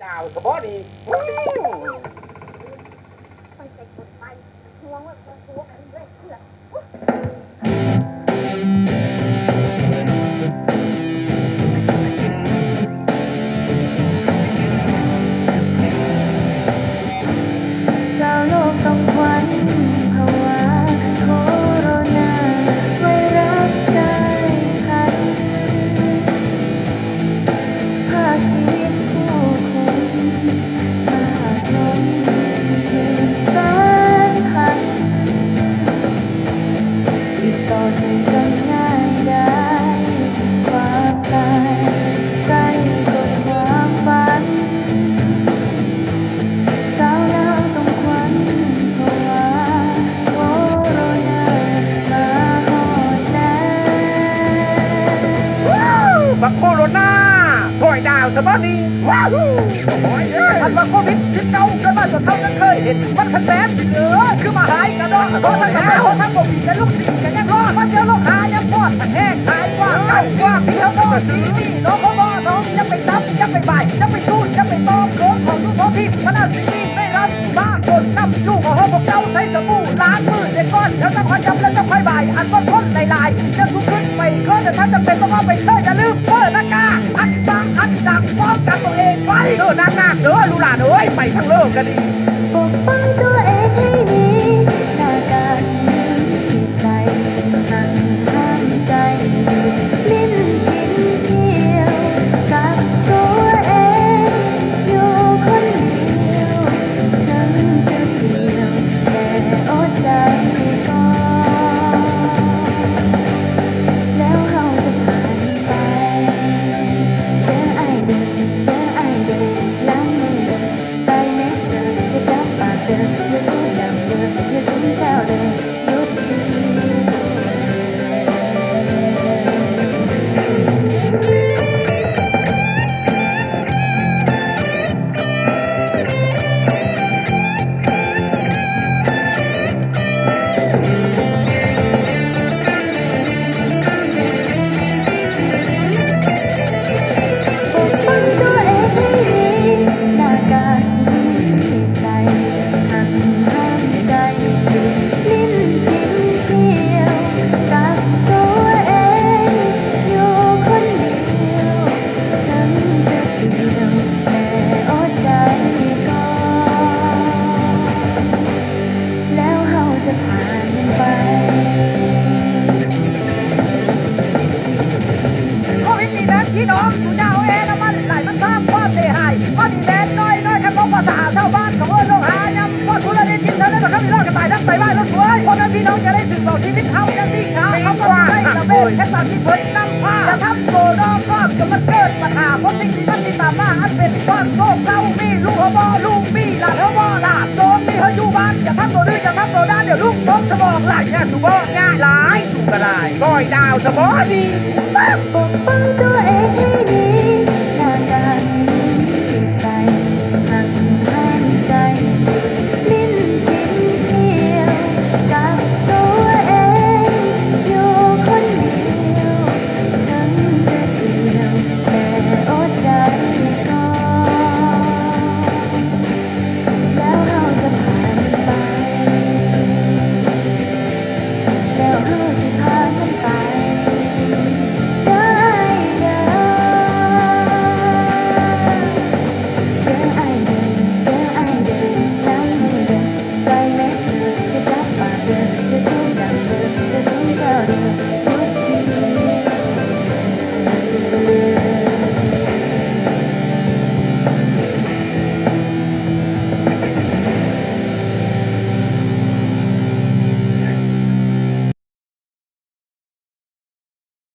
ดาวสบอดีไปใส่กดไปห่วงว่าตัวกันด้วยเพื่อนสาวโลกต้องควันภาวะโคโรนาไวรัสกลายพันธุ์ภาคชีวิตผู้คนมากล้นเกินสารพันติดต่อสื่อกันง่ายได้ความตายใกล้กว่าความฝันสาวลาวต้องควันเพราะว่าโคโรนามาฮอดแล้วบักโคโรนาถอยดาวสบอดีว้าวโอ้ยอันว่าโควิด19กันมาจนเท่านั้นเคยเห็นมันคันแบนเหลือคือมาหายกันเนาะเพราะทั้งหาเพราะทั้งบ่มีและลูกศิษย์กันยังรอดมาเจอโรคหายังปอดมันแห้งหายกว่าเก่ากว่าเพียวเนาะสีนี่น้องเขาบ่น้องจะไปตับจะไปบ่ายจะไปสู้จะไปตอมเขินของทุกท้องที่มันเอาสีนี่ไม่รักบ้าคนนำจู่ของพวกเจ้าใส่สบู่ล้างมือเสร็จก่อนแล้วต้องคอยจำแล้วต้องคอยบ่ายอันว่าทนลายจะสู้ขึ้นไปเกินแต่ถ้าจะเป็นต้องเอาไปเชื่อจะลืมเชื่อหน้ากากอันดังอันดังป้องกันตัวเองไว้หน้ากากเด้อลูหลานเอ้ยไปทั้งโลกกันดีปกป้องตัวเองให้ดีหน้ากากที่ใส่หันห้ามใจอยู่ลิ้นกินเที่ยวกับตัวเองอยู่คนเดียวถึงจะเดียวแต่อดใจก่อนแล้วเขาจะผ่านไปเดินไอเดินเดินไอเดินล้างมือเดินใส่แมสเดินอย่าจับปากเดินอย่าสูดดำเดินอย่าสูดแซวเดินหยุดทีปกป้องตัวเองให้ดีหน้ากากที่ใส่หันห้ามใจอยู่ลิ้นกินเที่ยวกับตัวเองอยู่คนเดียวถึงจะเดียวแต่อดใจก่อนแล้วเขาจะผ่านมันไปโควิดนี่แบนพี่น้องสูญยาวน้ำมันไหลมันสร้างความเสียหายก็ดีแบนน้อยแค่บอกภาษาชาวบ้านของเออโลกหายำว่าทุเรศกินเชิญแล้วนะครับพี่น้องกระต่ายดักไตบ้านแล้วสวยเพราะนั้นพี่น้องจะได้ถึงบอกชีวิตเฮายังมีค่าเขาต้องได้ระเบิดแค่ตอนที่เพิ่นนำพาจะทำโซนอกก็จะมันเกิดปัญหาเพราะสิ่งที่มันติดตามมาอันเป็นความโศกเศร้ามีลูกบ่ลูกมีหลานเฮาบ่หลานโซมมีเฮาอยู่บ้านอย่าทำตัวดื้ออย่าทำตัวด้านเดี๋ยวลูกตกสมองไหลแน่สุบ่ง่ายหลายสู่กระไรก้อยดาวสบอดีปกป้องตัว